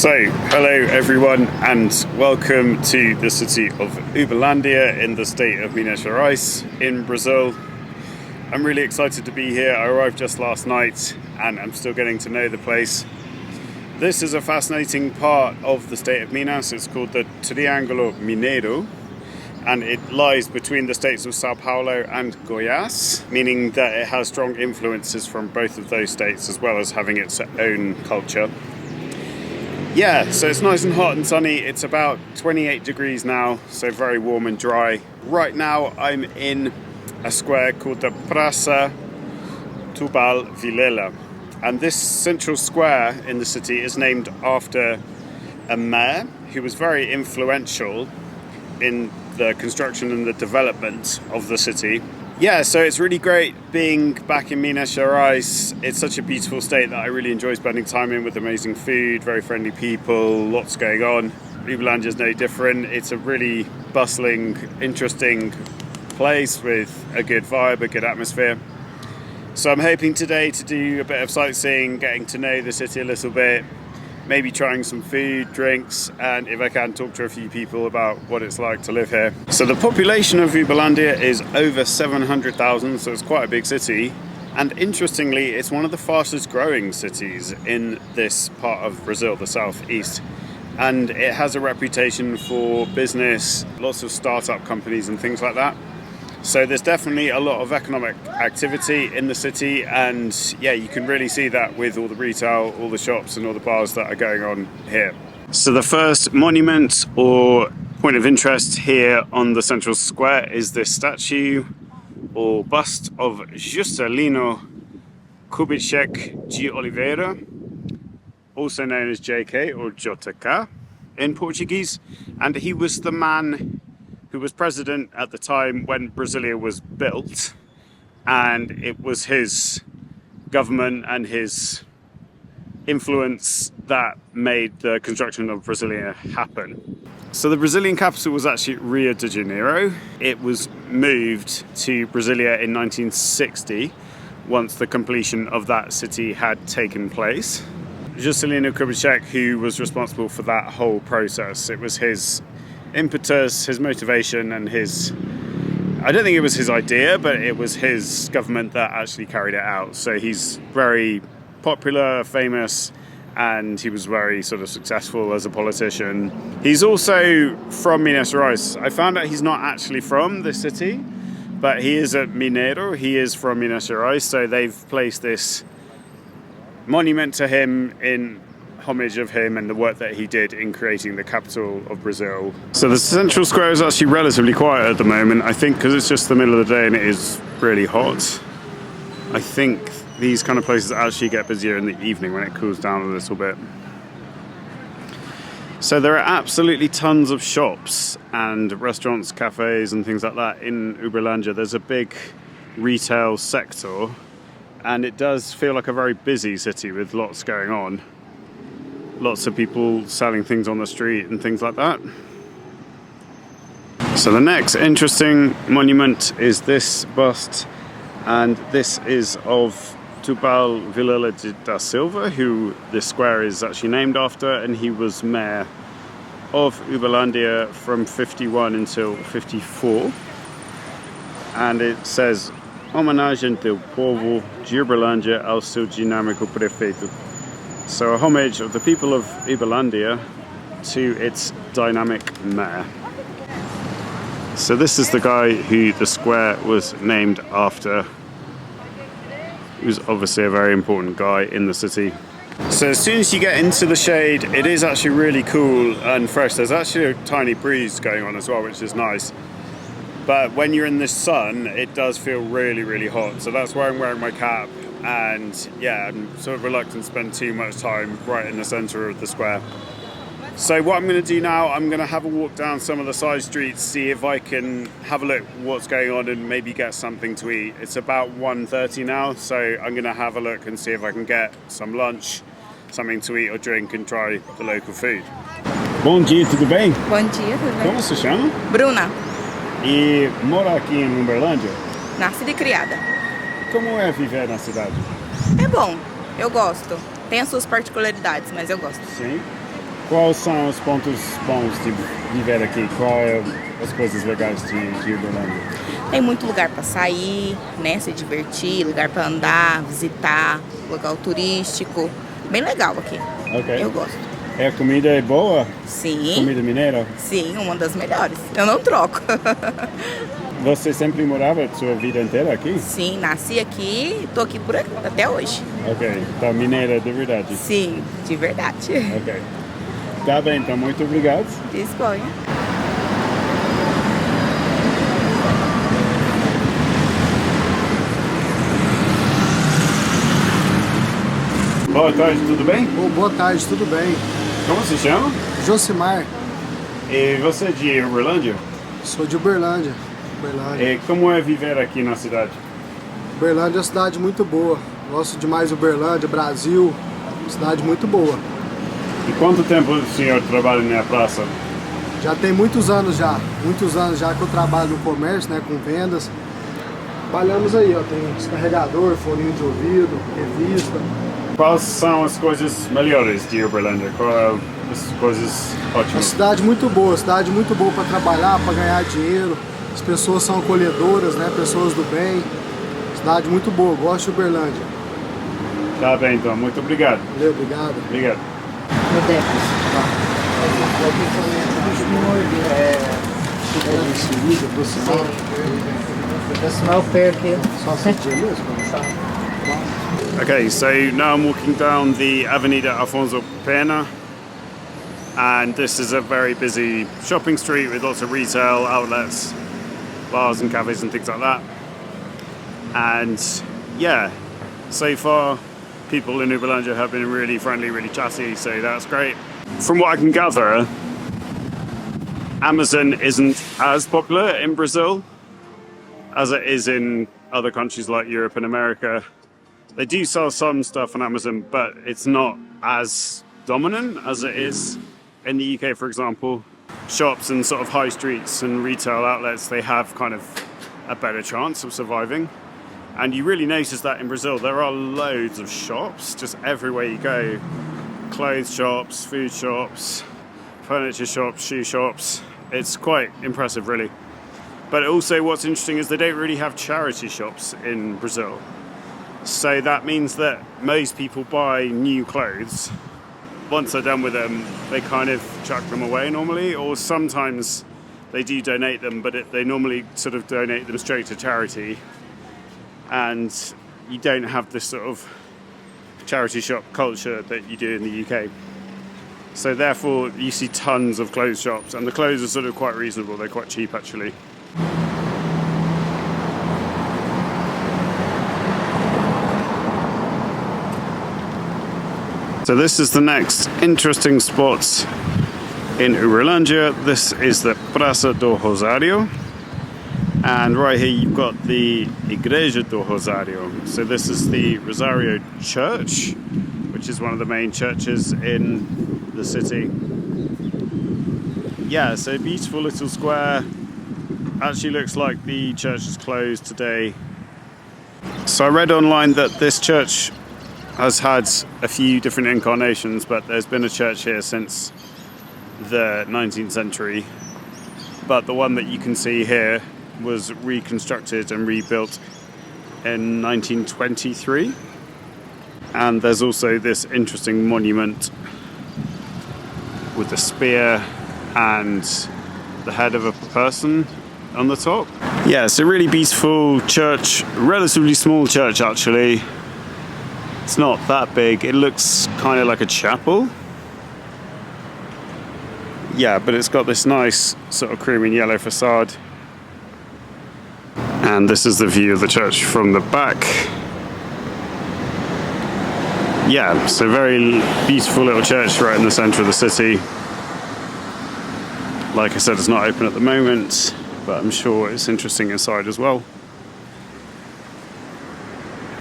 So, hello everyone and welcome to the city of Uberlândia in the state of Minas Gerais in Brazil. I'm really excited to be here. I arrived just last night and I'm still getting to know the place. This is a fascinating part of the state of Minas. It's called the Triângulo Mineiro and it lies between the states of São Paulo and Goiás, meaning that it has strong influences from both of those states as well as having its own culture. Yeah, so it's nice and hot and sunny. It's about 28 degrees now, so very warm and dry. Right now I'm in a square called the Praça Tubal Vilela. And this central square in the city is named after a mayor who was very influential in the construction and the development of the city. Yeah, so it's really great being back in Minas Gerais. It's such a beautiful state that I really enjoy spending time in, with amazing food, very friendly people, lots going on. Uberlândia is no different. It's a really bustling, interesting place with a good vibe, a good atmosphere. So I'm hoping today to do a bit of sightseeing, getting to know the city a little bit, maybe trying some food, drinks, and if I can, talk to a few people about what it's like to live here. So the population of Uberlândia is over 700,000, so it's quite a big city. And interestingly, it's one of the fastest growing cities in this part of Brazil, the southeast. And it has a reputation for business, lots of startup companies and things like that. So there's definitely a lot of economic activity in the city, and yeah, you can really see that with all the retail, all the shops and all the bars that are going on here. So the first monument or point of interest here on the central square is this statue or bust of Juscelino Kubitschek de Oliveira, also known as JK or JK in Portuguese, and he was the man who was president at the time when Brasilia was built, and it was his government and his influence that made the construction of Brasilia happen. So the Brazilian capital was actually Rio de Janeiro. It was moved to Brasilia in 1960 once the completion of that city had taken place. Juscelino Kubitschek, who was responsible for that whole process, it was his impetus, his motivation, and I don't think it was his idea, but it was his government that actually carried it out. So he's very popular, famous, and he was very sort of successful as a politician. He's also from Minas Gerais. I found out he's not actually from this city, but he is a Mineiro. He is from Minas Gerais, so they've placed this monument to him in homage of him and the work that he did in creating the capital of Brazil. So the central square is actually relatively quiet at the moment, I think, because it's just the middle of the day and it is really hot. I think these kind of places actually get busier in the evening when it cools down a little bit. So there are absolutely tons of shops and restaurants, cafes and things like that in Uberlândia. There's a big retail sector and it does feel like a very busy city with lots going on. Lots of people selling things on the street and things like that. So the next interesting monument is this bust, and this is of Tubal Vilela da Silva, who this square is actually named after, and he was mayor of Uberlândia from 51 until 54. And it says, Homenagem do povo de Uberlândia ao seu dinâmico prefeito. So a homage of the people of Uberlândia to its dynamic mayor. So this is the guy who the square was named after. He was obviously a very important guy in the city. So as soon as you get into the shade, it is actually really cool and fresh. There's actually a tiny breeze going on as well, which is nice. But when you're in the sun, it does feel really, really hot. So that's why I'm wearing my cap. And yeah, I'm sort of reluctant to spend too much time right in the center of the square. So what I'm going to do now, I'm going to have a walk down some of the side streets, see if I can have a look what's going on and maybe get something to eat. It's about 1:30 now, so I'm going to have a look and see if I can get some lunch, something to eat or drink and try the local food. Bom dia, tudo bem? Bom dia, tudo bem? Como se chama? Bruna. E mora aqui em Uberlândia? Nascida e criada. Como é viver na cidade? É bom, eu gosto. Tem as suas particularidades, mas eu gosto. Sim. Quais são os pontos bons de viver aqui? Quais as coisas legais de Uberlândia? Tem muito lugar para sair, né? Se divertir, lugar para andar, visitar, local turístico. Bem legal aqui. Ok. Eu gosto. A comida é boa? Sim. Comida mineira? Sim, uma das melhores. Eu não troco. Você sempre morava a sua vida inteira aqui? Sim, nasci aqui e tô aqui por aqui, até hoje. Ok, então mineira de verdade? Sim, de verdade. Ok. Tá bem, então muito obrigado. Disponha. Boa tarde, tudo bem? Boa tarde, tudo bem? Como se chama? Josimar, E você é de Uberlândia? sou de Uberlândia. E como é viver aqui na cidade? Uberlândia é uma cidade muito boa. Gosto demais de Uberlândia, Brasil. Cidade muito boa. E quanto tempo o senhor trabalha na praça? Já tem muitos anos já que eu trabalho no comércio, né, com vendas. Trabalhamos aí, ó, tem descarregador, fone de ouvido, revista. Quais são as coisas melhores de Uberlândia? Quais as coisas Uma ótimas? cidade muito boa para trabalhar, para ganhar dinheiro. As pessoas são acolhedoras, né, pessoas do bem. Cidade muito boa, gosto de Uberlândia. Tá bem, então, muito obrigado. Valeu, obrigado. Obrigado. Okay, so now I'm walking down the Avenida Alfonso Pena, and this is a very busy shopping street with lots of retail outlets, bars and cafes and things like that. And yeah, so far people in Uberlândia have been really friendly, really chatty, so that's great. From what I can gather, Amazon isn't as popular in Brazil as it is in other countries like Europe and America. They do sell some stuff on Amazon, but it's not as dominant as it is in the UK, for example. Shops and sort of high streets and retail outlets, they have kind of a better chance of surviving. And you really notice that in Brazil. There are loads of shops just everywhere you go. Clothes shops, food shops, furniture shops, shoe shops. It's quite impressive, really. But also what's interesting is they don't really have charity shops in Brazil. So that means that most people buy new clothes. Once they're done with them, they kind of chuck them away normally, or sometimes they do donate them, but they normally sort of donate them straight to charity. And you don't have this sort of charity shop culture that you do in the UK. So therefore you see tons of clothes shops, and the clothes are sort of quite reasonable. They're quite cheap actually. So this is the next interesting spot in Uberlândia. This is the Praça do Rosario. And right here you've got the Igreja do Rosario. So this is the Rosario Church, which is one of the main churches in the city. Yeah, so beautiful little square. Actually looks like the church is closed today. So I read online that this church has had a few different incarnations, but there's been a church here since the 19th century. But the one that you can see here was reconstructed and rebuilt in 1923. And there's also this interesting monument with a spear and the head of a person on the top. Yeah, it's a really beautiful church, relatively small church actually. It's not that big. It looks kind of like a chapel. Yeah, but it's got this nice sort of cream and yellow facade. And this is the view of the church from the back. Yeah, so very beautiful little church right in the centre of the city. Like I said, it's not open at the moment, but I'm sure it's interesting inside as well.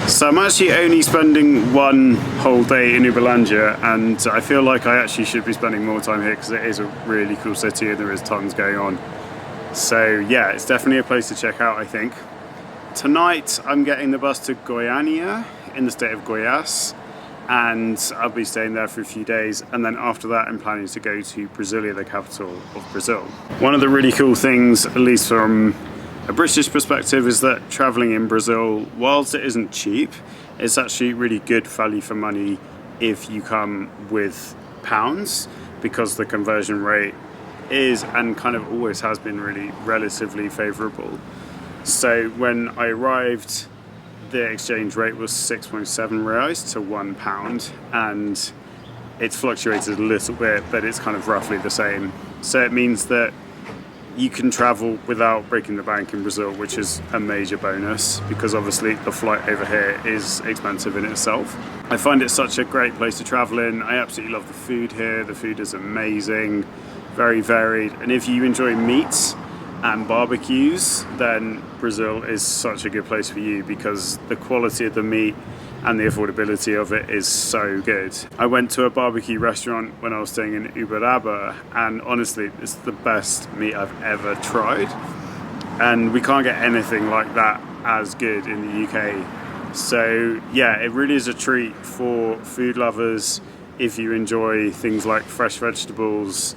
So I'm actually only spending one whole day in Uberlândia, and I feel like I actually should be spending more time here because it is a really cool city and there is tons going on. So yeah, it's definitely a place to check out, I think. Tonight I'm getting the bus to Goiânia in the state of Goiás, and I'll be staying there for a few days, and then after that I'm planning to go to Brasilia, the capital of Brazil. One of the really cool things, at least from a British perspective, is that traveling in Brazil, whilst it isn't cheap, it's actually really good value for money if you come with pounds, because the conversion rate is, and kind of always has been, really relatively favourable. So when I arrived, the exchange rate was 6.7 reais to £1, and it's fluctuated a little bit, but it's kind of roughly the same. So it means that you can travel without breaking the bank in Brazil, which is a major bonus, because obviously the flight over here is expensive in itself. I find it such a great place to travel in. I absolutely love the food here. The food is amazing, very varied, and if you enjoy meats and barbecues, then Brazil is such a good place for you, because the quality of the meat and the affordability of it is so good. I went to a barbecue restaurant when I was staying in Uberlândia, and honestly, it's the best meat I've ever tried. And we can't get anything like that as good in the UK. So yeah, it really is a treat for food lovers if you enjoy things like fresh vegetables,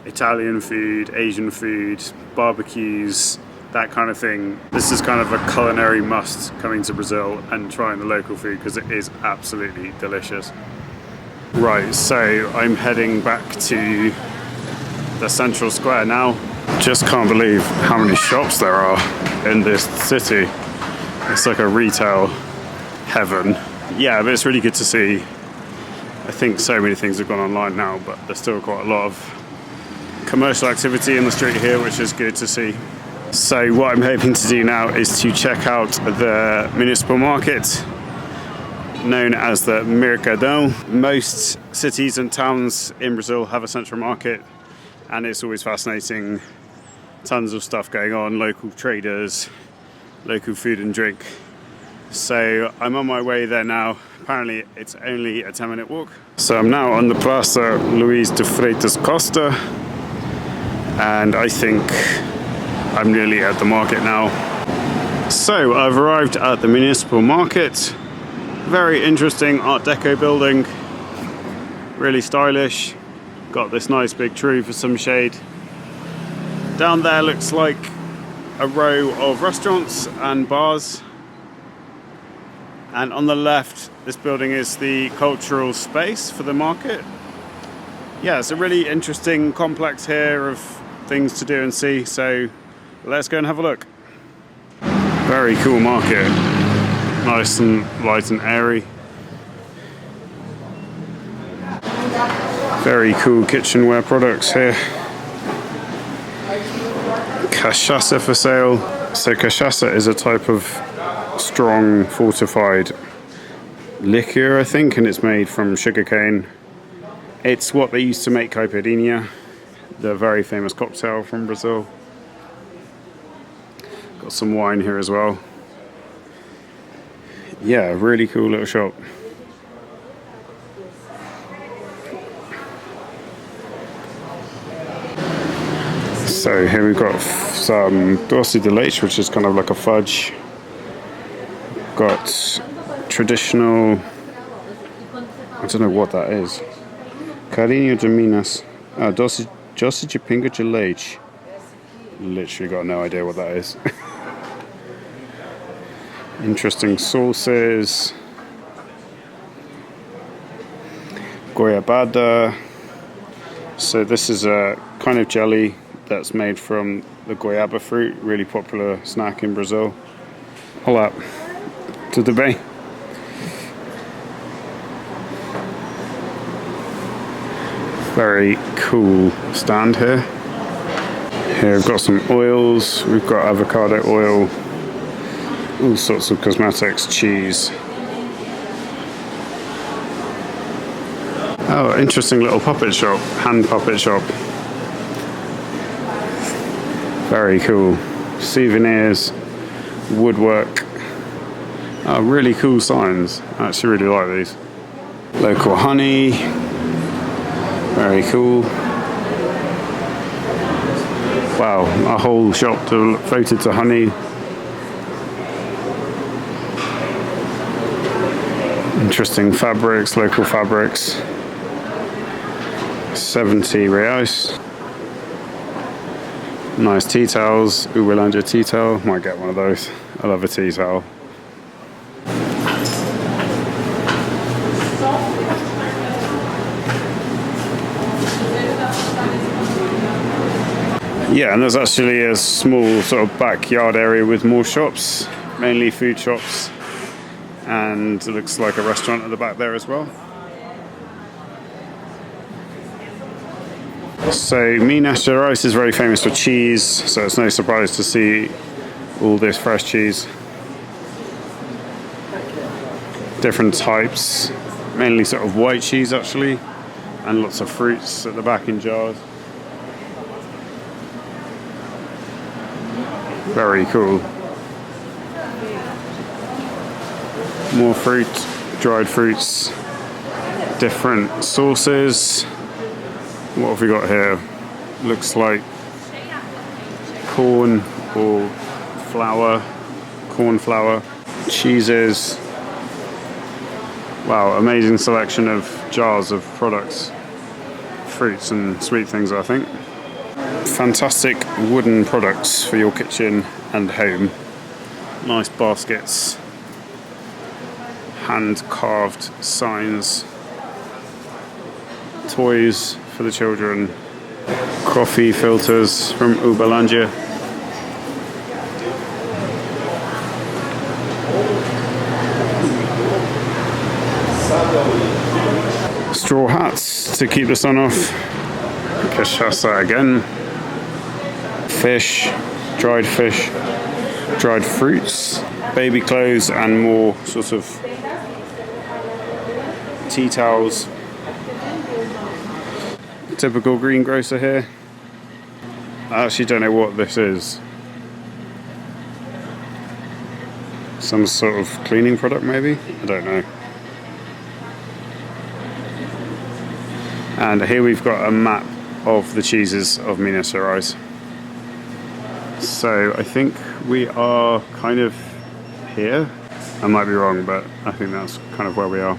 Italian food, Asian food, barbecues, that kind of thing. This is kind of a culinary must coming to Brazil and trying the local food, because it is absolutely delicious. Right, so I'm heading back to the central square now. Just can't believe how many shops there are in this city. It's like a retail heaven. Yeah, but it's really good to see. I think so many things have gone online now, but there's still quite a lot of commercial activity in the street here, which is good to see. So what I'm hoping to do now is to check out the Municipal Market, known as the Mercadão. Most cities and towns in Brazil have a central market, and it's always fascinating. Tons of stuff going on, local traders, local food and drink. So I'm on my way there now. Apparently it's only a 10-minute walk. So I'm now on the Plaza Luiz de Freitas Costa, and I think I'm nearly at the market now. So I've arrived at the Municipal Market. Very interesting Art Deco building. Really stylish. Got this nice big tree for some shade. Down there looks like a row of restaurants and bars. And on the left, this building is the cultural space for the market. Yeah, it's a really interesting complex here of things to do and see. So let's go and have a look. Very cool market. Nice and light and airy. Very cool kitchenware products here. Cachaça for sale. So cachaça is a type of strong fortified liquor, I think, and it's made from sugarcane. It's what they used to make caipirinha, the very famous cocktail from Brazil. Got some wine here as well. Yeah, really cool little shop. So here we've got some doce de leite, which is kind of like a fudge. Got traditional, I don't know what that is. Carinho de Minas. Doce de pinga de leite. Literally got no idea what that is. Interesting sauces. Goiabada. So this is a kind of jelly that's made from the goiaba fruit, really popular snack in Brazil. Olá, tudo bem? Very cool stand here. Here we've got some oils, we've got avocado oil, all sorts of cosmetics, cheese. Oh, interesting little puppet shop, hand puppet shop. Very cool. Souvenirs, woodwork. Oh, really cool signs. I actually really like these. Local honey. Very cool. Wow, a whole shop devoted to honey. Interesting fabrics, local fabrics. 70 reais. Nice tea towels, Uberlândia tea towel. Might get one of those. I love a tea towel. Yeah, and there's actually a small sort of backyard area with more shops, mainly food shops, and it looks like a restaurant at the back there as well. So Minas Gerais is very famous for cheese, so it's no surprise to see all this fresh cheese. Different types, mainly sort of white cheese actually, and lots of fruits at the back in jars. Very cool. More fruit, dried fruits, different sauces. What have we got here? Looks like corn or flour, corn flour, cheeses. Wow, amazing selection of jars of products, fruits and sweet things, I think. Fantastic wooden products for your kitchen and home. Nice baskets, hand-carved signs, toys for the children, coffee filters from Uberlândia. Straw hats to keep the sun off. Cachaça again. Fish, dried fruits, baby clothes, and more sort of tea towels. Typical greengrocer here. I actually don't know what this is. Some sort of cleaning product maybe? I don't know. And here we've got a map of the cheeses of Minas Gerais. So I think we are kind of here. I might be wrong, but I think that's kind of where we are.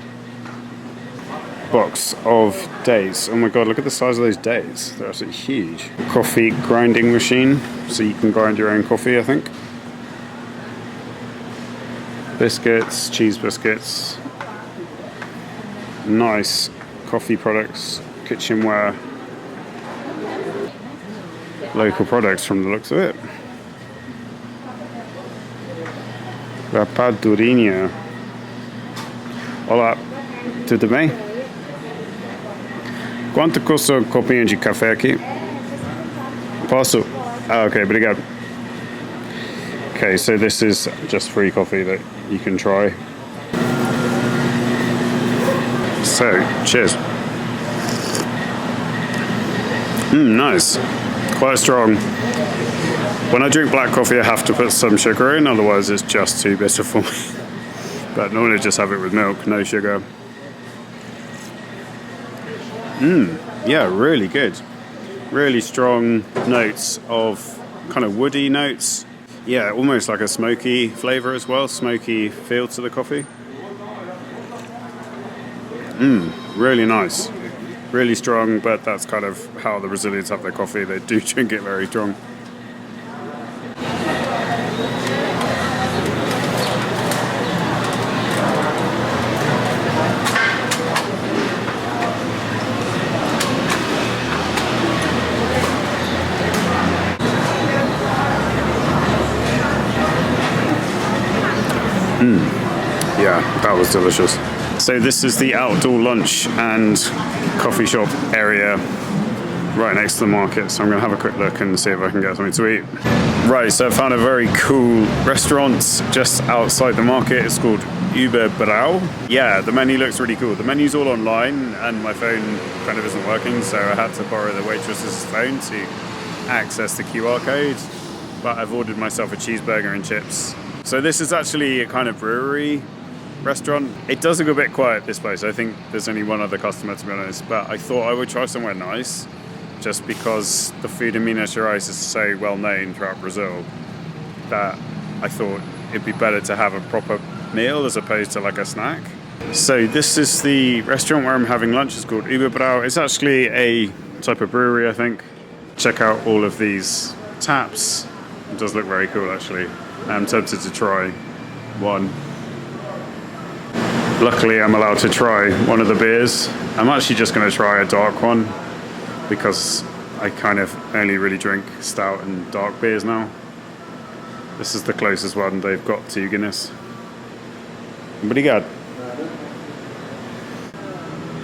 Box of dates. Oh my god, look at the size of those dates. They're absolutely huge. Coffee grinding machine, so you can grind your own coffee, I think. Biscuits, cheese biscuits. Nice coffee products, kitchenware. Local products from the looks of it. Rapadurinha. Olá, tudo bem? Quanto custa um copinho de café aqui? Posso? Ah, okay, obrigado. Okay, so this is just free coffee that you can try. So, cheers. Nice. Quite strong. When I drink black coffee, I have to put some sugar in, otherwise it's just too bitter for me. But normally just have it with milk, no sugar. Yeah, really good. Really strong notes of kind of woody notes. Yeah, almost like a smoky flavor as well, smoky feel to the coffee. Really nice. Really strong, but that's kind of how the Brazilians have their coffee. They do drink it very strong. Yeah, that was delicious. So this is the outdoor lunch and coffee shop area right next to the market. So I'm going to have a quick look and see if I can get something to eat. Right, so I found a very cool restaurant just outside the market. It's called Uberbrau. Yeah, the menu looks really cool. The menu's all online and my phone kind of isn't working, so I had to borrow the waitress's phone to access the QR code. But I've ordered myself a cheeseburger and chips. So this is actually a kind of brewery restaurant. It does look a bit quiet, this place. I think there's only one other customer, to be honest, but I thought I would try somewhere nice just because the food in Minas Gerais is so well known throughout Brazil that I thought it'd be better to have a proper meal as opposed to like a snack. So this is the restaurant where I'm having lunch. It's called Uberbrau. It's actually a type of brewery, I think. Check out all of these taps. It does look very cool, actually. I'm tempted to try one. Luckily, I'm allowed to try one of the beers. I'm actually just going to try a dark one because I kind of only really drink stout and dark beers now. This is the closest one they've got to Guinness. Pretty good.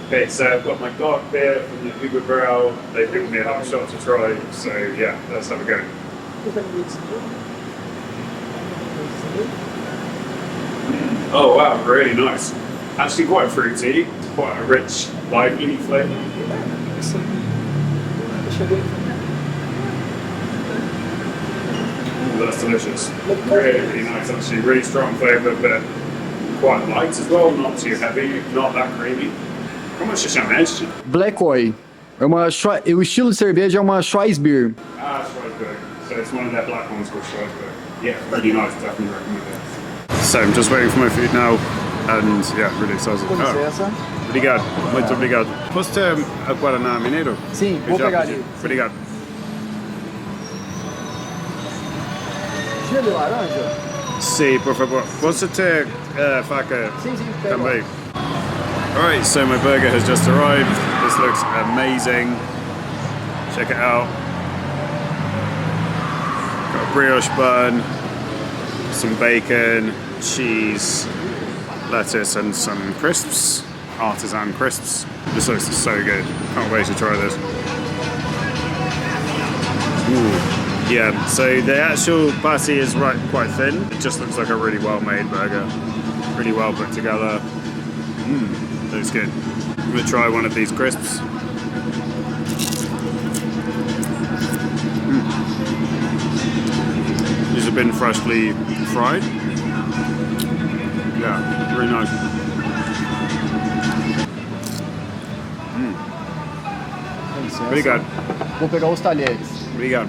Okay, so I've got my dark beer from the Uberbrau. They've given me another shot to try, so yeah, let's have a go. Oh wow, really nice. Actually quite fruity, quite a rich, lively flavour. Ooh, that's delicious. Really, really nice actually. Really strong flavour, but quite light as well, not too heavy, not that creamy. Como se chama este? Black Oi. O estilo de cerveja é uma Schweiz Beer. Ah, Schweizberg. So it's one of their black ones called Schweizberg. Yeah, really nice, definitely recommend it. So I'm just waiting for my food now, and yeah, really excited. Com licença. Obrigado, muito obrigado. Posso ter a Guaraná Mineiro? Sim, vou pegar ali. Obrigado. Gelo de laranja? Sim, por favor. Posso ter faca Sim, pega. também? Alright, so my burger has just arrived. This looks amazing. Check it out. Got a brioche bun, some bacon, cheese, lettuce, and some crisps. Artisan crisps. This looks so good. Can't wait to try this. Ooh. Yeah, so the actual patty is quite thin. It just looks like a really well-made burger. Really well put together. Looks good. I'm gonna try one of these crisps. These have been freshly fried. Yeah, very nice. Obrigado. Vou pegar os talheres. Obrigado.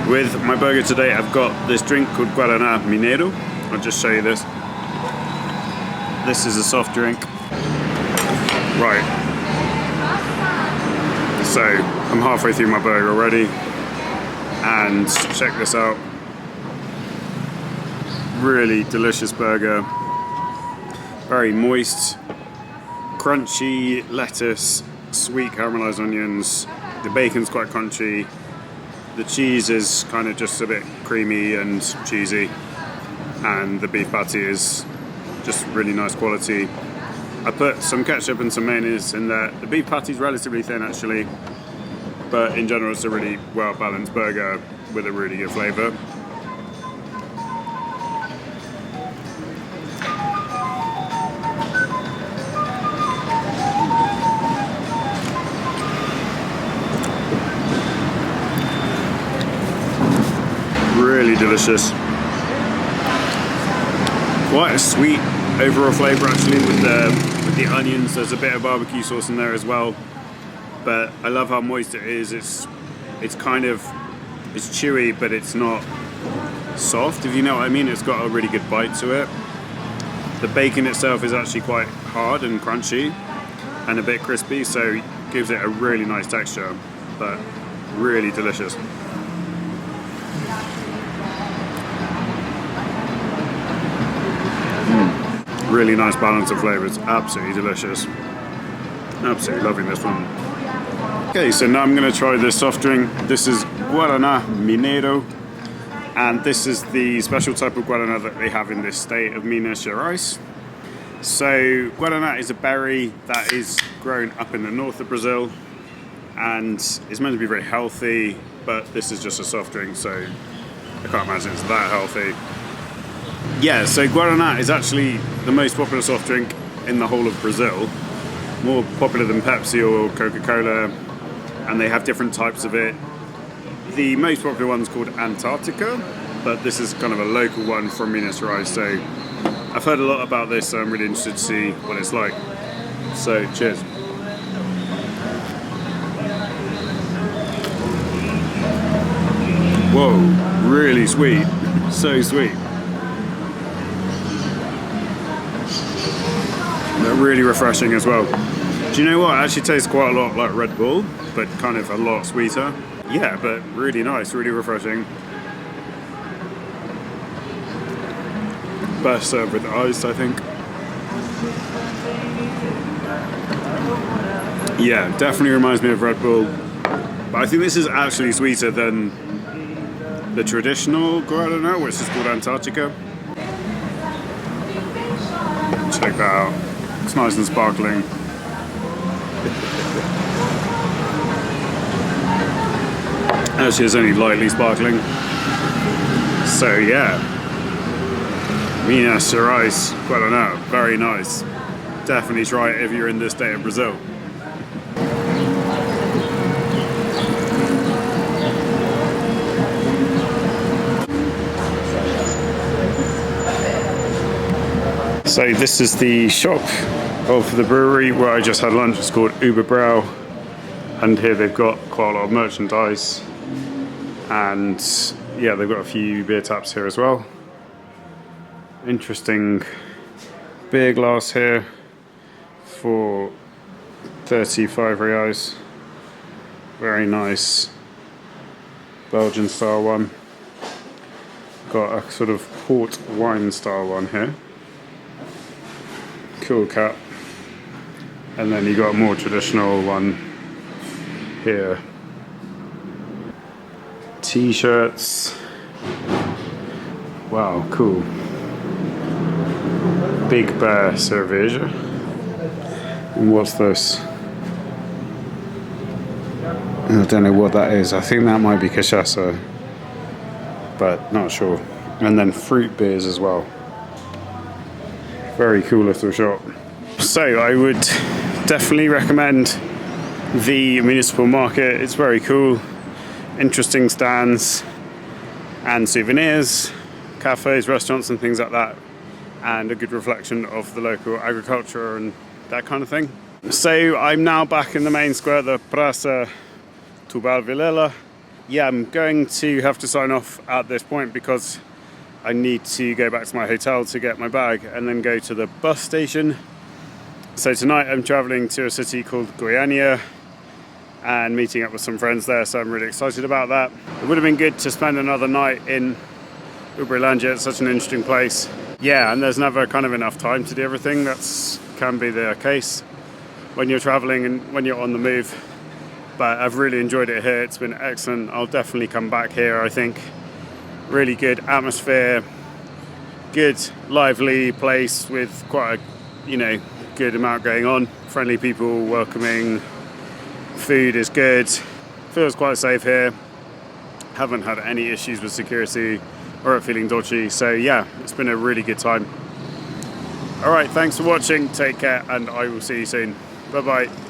With my burger today, I've got this drink called Guaraná Mineiro. I'll just show you this. This is a soft drink. Right. So, I'm halfway through my burger already. And check this out. Really delicious burger. Very moist. Crunchy lettuce, sweet caramelized onions. The bacon's quite crunchy. The cheese is kind of just a bit creamy and cheesy, and the beef patty is just really nice quality. I put some ketchup and some mayonnaise in there. The beef patty is relatively thin actually, but in general it's a really well balanced burger with a really good flavour. Really delicious. Quite a sweet overall flavour actually with the onions. There's a bit of barbecue sauce in there as well. But I love how moist it is. It's chewy, but it's not soft, if you know what I mean. It's got a really good bite to it. The bacon itself is actually quite hard and crunchy and a bit crispy, so it gives it a really nice texture, but really delicious. Really nice balance of flavours, absolutely delicious. Absolutely loving this one. Okay, so now I'm going to try this soft drink. This is Guaraná Mineiro, and this is the special type of Guaraná that they have in this state of Minas Gerais. So Guaraná is a berry that is grown up in the north of Brazil and is meant to be very healthy, but this is just a soft drink, so I can't imagine it's that healthy. Yeah, so Guaraná is actually the most popular soft drink in the whole of Brazil. More popular than Pepsi or Coca-Cola, and they have different types of it. The most popular one's called Antarctica, but this is kind of a local one from Minas Gerais, so I've heard a lot about this, so I'm really interested to see what it's like. So, cheers. Whoa, really sweet, so sweet. really refreshing as well. Do you know what? It actually tastes quite a lot like Red Bull, but kind of a lot sweeter. Yeah, but really nice, really refreshing. Best served with iced, I think. Yeah, definitely reminds me of Red Bull. But I think this is actually sweeter than the traditional Guarana, which is called Antarctica. Check that out. It's nice and sparkling. Actually, it's only lightly sparkling. So yeah, Minas Gerais, Guarana, very nice. Definitely try it if you're in this state of Brazil. So this is the shop of the brewery where I just had lunch. It's called Uberbrau, and here they've got quite a lot of merchandise, and yeah, they've got a few beer taps here as well. Interesting beer glass here for 35 reais. Very nice Belgian style one. Got a sort of port wine style one here. Cool cap. And then you got a more traditional one here. T-shirts. Wow, cool. Big Bear Cerveja. And what's this? I don't know what that is. I think that might be cachaça, but not sure. And then fruit beers as well. Very cool little shop. So I would definitely recommend the Municipal Market. It's very cool. Interesting stands and souvenirs, cafes, restaurants and things like that, and a good reflection of the local agriculture and that kind of thing. So I'm now back in the main square, the Praça Tubal Vilela. Yeah, I'm going to have to sign off at this point because I need to go back to my hotel to get my bag and then go to the bus station. So tonight I'm traveling to a city called Goiânia and meeting up with some friends there, so I'm really excited about that. It would have been good to spend another night in Uberlândia. It's such an interesting place. Yeah, and there's never kind of enough time to do everything. That's can be the case when you're traveling and when you're on the move. But I've really enjoyed it here. It's been excellent. I'll definitely come back here, I think. Really good atmosphere, good lively place with quite a good amount going on. Friendly people, welcoming, food is good, feels quite safe here. Haven't had any issues with security or feeling dodgy, so yeah, it's been a really good time. Alright, thanks for watching, take care, and I will see you soon. Bye bye.